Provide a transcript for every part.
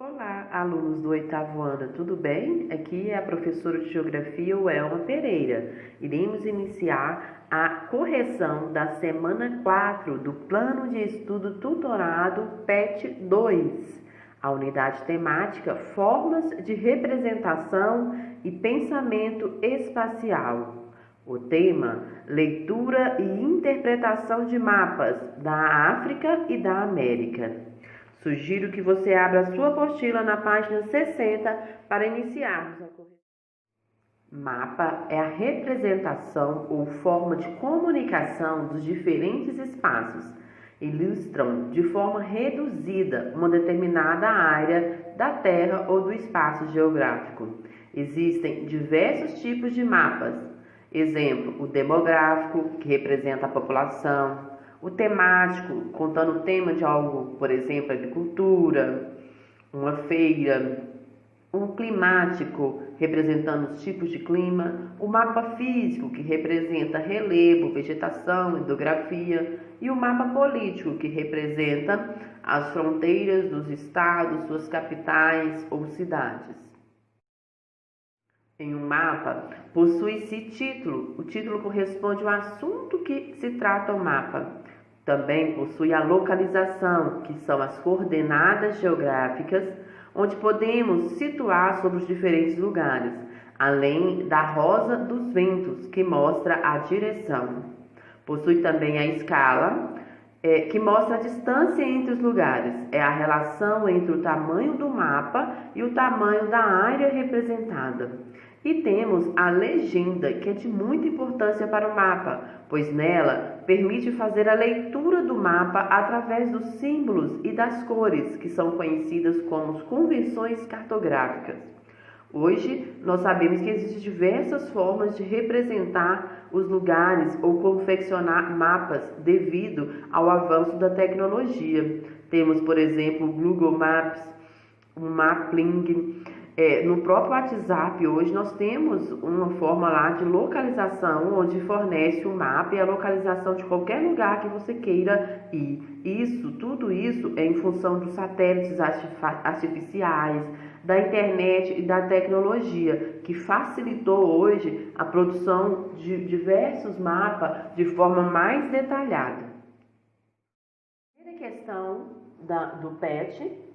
Olá, alunos do oitavo ano, tudo bem? Aqui é a professora de Geografia, Welma Pereira. Iremos iniciar a correção da semana 4 do Plano de Estudo Tutorado PET 2, a unidade temática Formas de Representação e Pensamento Espacial. O tema: Leitura e Interpretação de Mapas da África e da América. Sugiro que você abra a sua apostila na página 60 para iniciarmos a correção. Mapa é a representação ou forma de comunicação dos diferentes espaços. Ilustram de forma reduzida uma determinada área da Terra ou do espaço geográfico. Existem diversos tipos de mapas. Exemplo, o demográfico, que representa a população. O temático, contando o tema de algo, por exemplo, agricultura, uma feira. O climático, representando os tipos de clima. O mapa físico, que representa relevo, vegetação, hidrografia. E o mapa político, que representa as fronteiras dos estados, suas capitais ou cidades. Em um mapa, possui-se título. O título corresponde ao assunto que se trata o mapa. Também possui a localização, que são as coordenadas geográficas, onde podemos situar sobre os diferentes lugares, além da rosa dos ventos, que mostra a direção. Possui também a escala, que mostra a distância entre os lugares. É a relação entre o tamanho do mapa e o tamanho da área representada. E temos a legenda, que é de muita importância para o mapa, pois nela permite fazer a leitura do mapa através dos símbolos e das cores, que são conhecidas como convenções cartográficas. Hoje, nós sabemos que existem diversas formas de representar os lugares ou confeccionar mapas devido ao avanço da tecnologia. Temos, por exemplo, o Google Maps, o Mapling. No próprio WhatsApp hoje nós temos uma forma lá de localização onde fornece o mapa e a localização de qualquer lugar que você queira ir. Tudo isso é em função dos satélites artificiais, da internet e da tecnologia, que facilitou hoje a produção de diversos mapas de forma mais detalhada. Primeira questão do PET.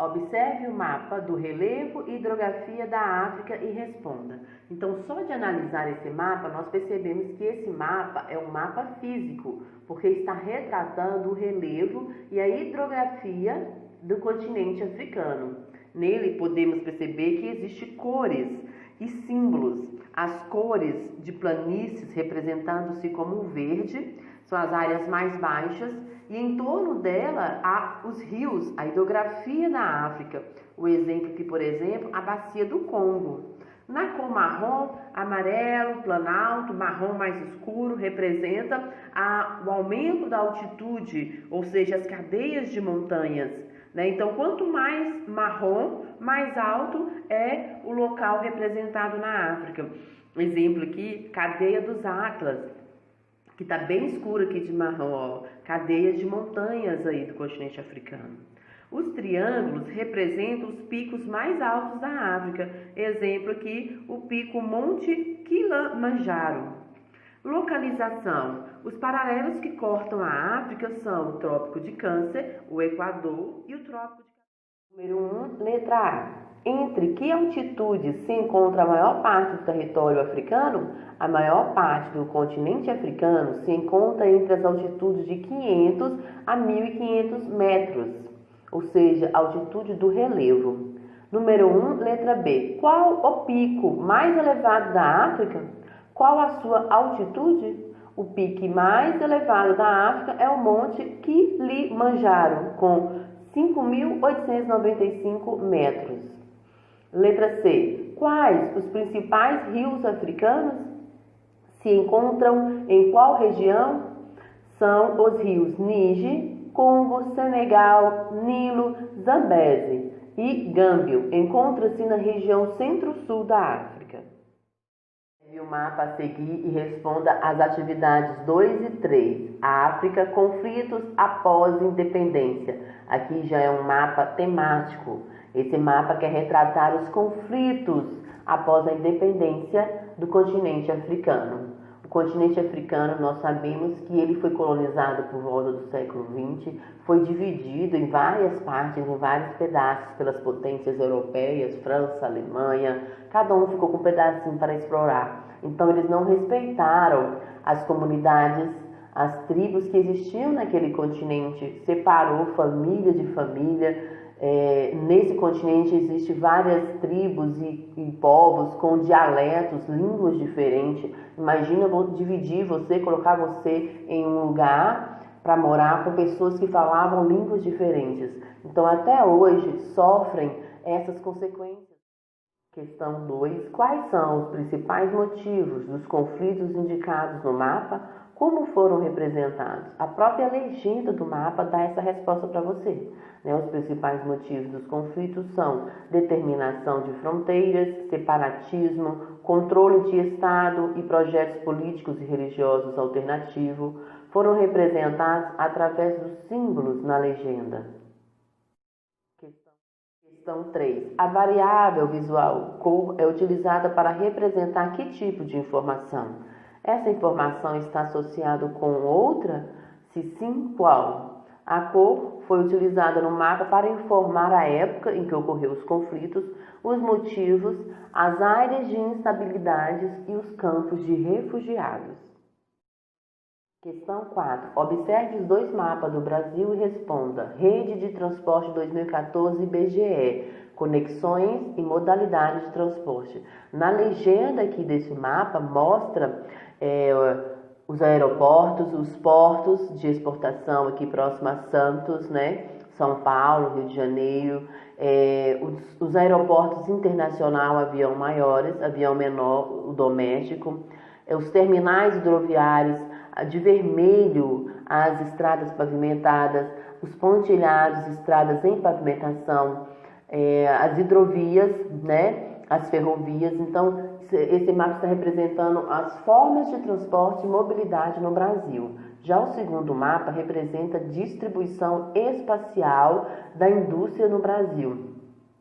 Observe o mapa do relevo e hidrografia da África e responda. Então, só de analisar esse mapa, nós percebemos que esse mapa é um mapa físico, porque está retratando o relevo e a hidrografia do continente africano. Nele, podemos perceber que existem cores e símbolos. As cores de planícies representando-se como o verde, são as áreas mais baixas, e em torno dela há os rios, a hidrografia da África. O exemplo aqui, por exemplo, a bacia do Congo. Na cor marrom, amarelo, planalto, marrom mais escuro, representa o aumento da altitude, ou seja, as cadeias de montanhas. Então, quanto mais marrom, mais alto é o local representado na África. Exemplo aqui, cadeia dos Atlas, que está bem escuro aqui de marrom, cadeias de montanhas aí do continente africano. Os triângulos representam os picos mais altos da África. Exemplo aqui, o pico Monte Kilimanjaro. Localização. Os paralelos que cortam a África são o Trópico de Câncer, o Equador e o Trópico de Capricórnio. Número 1, letra A. Entre que altitude se encontra a maior parte do território africano? A maior parte do continente africano se encontra entre as altitudes de 500 a 1.500 metros, ou seja, a altitude do relevo. Número 1, letra B. Qual o pico mais elevado da África? Qual a sua altitude? O pico mais elevado da África é o Monte Kilimanjaro, com 5.895 metros. Letra C. Quais os principais rios africanos? Se encontram em qual região? São os rios Níger, Congo, Senegal, Nilo, Zambeze e Gâmbio. Encontra-se na região centro-sul da África. O mapa a seguir e responda às atividades 2 e 3. África, conflitos após independência. Aqui já é um mapa temático. Esse mapa quer retratar os conflitos após a independência do continente africano. O continente africano, nós sabemos que ele foi colonizado por volta do século XX, foi dividido em várias partes, em vários pedaços pelas potências europeias, França, Alemanha, cada um ficou com um pedacinho para explorar. Então eles não respeitaram as comunidades, as tribos que existiam naquele continente, separou família de família. Nesse continente existem várias tribos e povos com dialetos, línguas diferentes. Imagina eu dividir você, colocar você em um lugar para morar com pessoas que falavam línguas diferentes. Então até hoje sofrem essas consequências. Questão 2. Quais são os principais motivos dos conflitos indicados no mapa? Como foram representados? A própria legenda do mapa dá essa resposta para você. Os principais motivos dos conflitos são determinação de fronteiras, separatismo, controle de Estado e projetos políticos e religiosos alternativos. Foram representados através dos símbolos na legenda. Questão 3. A variável visual cor é utilizada para representar que tipo de informação? Essa informação está associada com outra? Se sim, qual? A cor foi utilizada no mapa para informar a época em que ocorreu os conflitos, os motivos, as áreas de instabilidades e os campos de refugiados. Questão 4. Observe os dois mapas do Brasil e responda. Rede de Transporte 2014 IBGE. Conexões e modalidades de transporte. Na legenda aqui desse mapa mostra os aeroportos, os portos de exportação aqui próximo a Santos, São Paulo, Rio de Janeiro, os aeroportos internacional, avião maiores, avião menor, o doméstico, os terminais hidroviários, de vermelho, as estradas pavimentadas, os pontilhados, estradas em pavimentação, as hidrovias, as ferrovias. Então, esse mapa está representando as formas de transporte e mobilidade no Brasil. Já o segundo mapa representa a distribuição espacial da indústria no Brasil.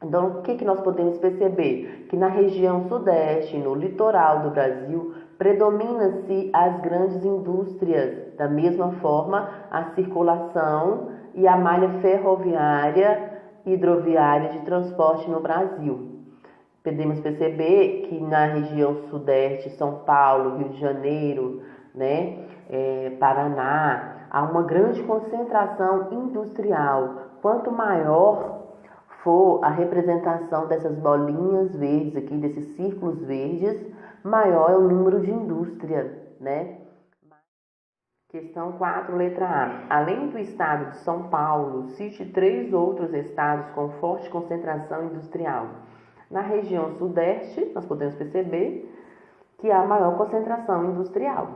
Então, o que nós podemos perceber? Que na região sudeste, no litoral do Brasil, predomina-se as grandes indústrias. Da mesma forma, a circulação e a malha ferroviária e hidroviária de transporte no Brasil. Podemos perceber que na região sudeste, São Paulo, Rio de Janeiro, Paraná, há uma grande concentração industrial. Quanto maior for a representação dessas bolinhas verdes aqui, desses círculos verdes, maior é o número de indústria, Questão 4, letra A. Além do estado de São Paulo, cite 3 outros estados com forte concentração industrial. Na região sudeste, nós podemos perceber que há maior concentração industrial.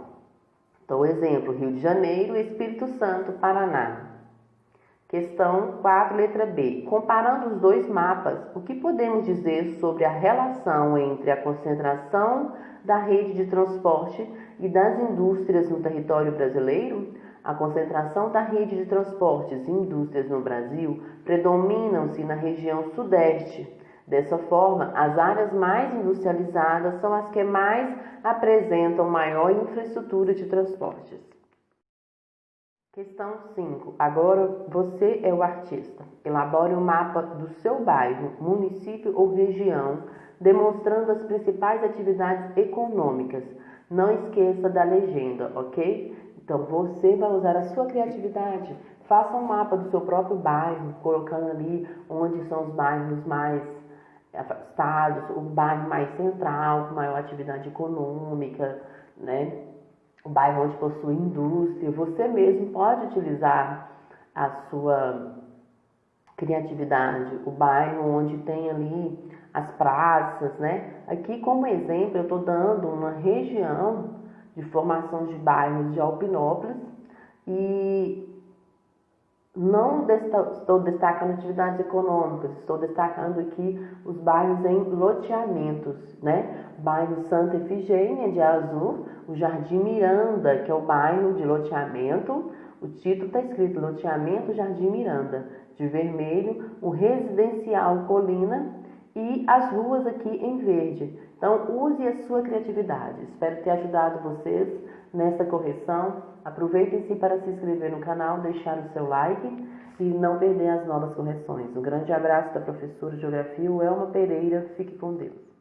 Então, exemplo, Rio de Janeiro, Espírito Santo, Paraná. Questão 4, letra B. Comparando os dois mapas, o que podemos dizer sobre a relação entre a concentração da rede de transporte e das indústrias no território brasileiro? A concentração da rede de transportes e indústrias no Brasil predominam-se na região sudeste. Dessa forma, as áreas mais industrializadas são as que mais apresentam maior infraestrutura de transportes. Questão 5. Agora você é o artista. Elabore o mapa do seu bairro, município ou região, demonstrando as principais atividades econômicas. Não esqueça da legenda, ok? Então você vai usar a sua criatividade. Faça um mapa do seu próprio bairro, colocando ali onde são os bairros mais afastados, o bairro mais central, com maior atividade econômica, O bairro onde possui indústria. Você mesmo pode utilizar a sua criatividade. O bairro onde tem ali as praças, Aqui, como exemplo, eu estou dando uma região de formação de bairros de Alpinópolis e não estou destacando atividades econômicas, estou destacando aqui os bairros em loteamentos, O bairro Santa Efigênia de Azul, o Jardim Miranda, que é o bairro de loteamento, o título está escrito Loteamento Jardim Miranda, de vermelho, o residencial Colina e as ruas aqui em verde. Então, use a sua criatividade. Espero ter ajudado vocês nessa correção. Aproveitem-se para se inscrever no canal, deixar o seu like e não perder as novas correções. Um grande abraço da professora de Geografia, Elma Pereira. Fique com Deus.